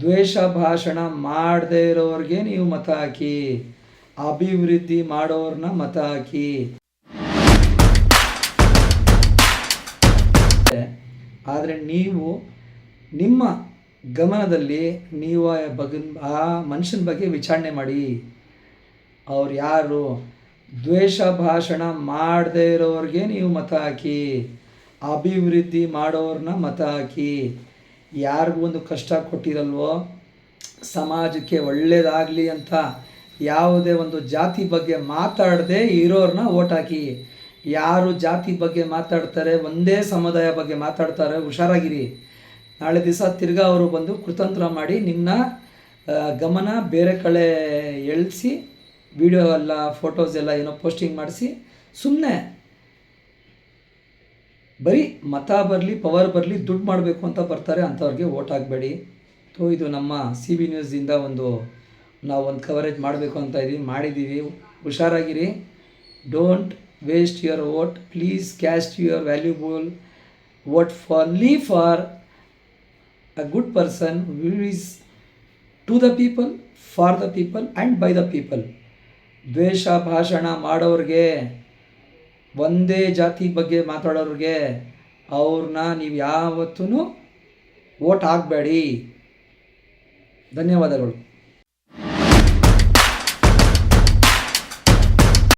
ದ್ವೇಷ ಭಾಷಣ ಮಾಡದೇ ಇರೋರಿಗೆ ನೀವು ಮತ ಹಾಕಿ, ಅಭಿವೃದ್ಧಿ ಮಾಡೋರನ್ನ ಮತ ಹಾಕಿ. ಆದರೆ ನೀವು ನಿಮ್ಮ ಗಮನದಲ್ಲಿ ನೀವು ಆ ಮನುಷ್ಯನ ಬಗ್ಗೆ ವಿಚಾರಣೆ ಮಾಡಿ. ಅವ್ರು ಯಾರು? ದ್ವೇಷ ಭಾಷಣ ಮಾಡದೇ ಇರೋರಿಗೆ ನೀವು ಮತ ಹಾಕಿ, ಅಭಿವೃದ್ಧಿ ಮಾಡೋರನ್ನ ಮತ ಹಾಕಿ. ಯಾರಿಗೂ ಒಂದು ಕಷ್ಟ ಕೊಟ್ಟಿರಲ್ವೋ, ಸಮಾಜಕ್ಕೆ ಒಳ್ಳೆಯದಾಗಲಿ ಅಂತ ಯಾವುದೇ ಒಂದು ಜಾತಿ ಬಗ್ಗೆ ಮಾತಾಡದೆ ಇರೋರನ್ನ ಓಟ್ ಹಾಕಿ. ಯಾರು ಜಾತಿ ಬಗ್ಗೆ ಮಾತಾಡ್ತಾರೆ, ಒಂದೇ ಸಮುದಾಯ ಬಗ್ಗೆ ಮಾತಾಡ್ತಾರೆ, ಹುಷಾರಾಗಿರಿ. ನಾಳೆ ದಿವಸ ತಿರ್ಗಾ ಅವರು ಬಂದು ಕುತಂತ್ರ ಮಾಡಿ ನಿಮ್ಮನ್ನ ಗಮನ ಬೇರೆ ಕಡೆ ಎಳಿಸಿ ವಿಡಿಯೋ ಎಲ್ಲ ಫೋಟೋಸ್ ಎಲ್ಲ ಏನೋ ಪೋಸ್ಟಿಂಗ್ ಮಾಡಿಸಿ ಸುಮ್ಮನೆ ಬರೀ ಮತ ಬರಲಿ ಪವರ್ ಬರಲಿ ದುಡ್ಡು ಮಾಡಬೇಕು ಅಂತ ಬರ್ತಾರೆ. ಅಂಥವ್ರಿಗೆ ಓಟ್ ಹಾಕಬೇಡಿ. ಇದು ನಮ್ಮ CB ನ್ಯೂಸಿಂದ ನಾವು ಒಂದು ಕವರೇಜ್ ಮಾಡಬೇಕು ಅಂತ ಮಾಡಿದ್ದೀವಿ. ಹುಷಾರಾಗಿರಿ. Don't waste your vote. Please cast your valuable vote for a good person who is to the people, for the people and by the people. ದ್ವೇಷ ಭಾಷಣ ಮಾಡೋರಿಗೆ, ಒಂದೇ ಜಾತಿ ಬಗ್ಗೆ ಮಾತಾಡೋರಿಗೆ ಅವ್ರನ್ನ ನೀವು ಯಾವತ್ತೂ ವೋಟ್ ಹಾಕಬೇಡಿ. ಧನ್ಯವಾದಗಳು.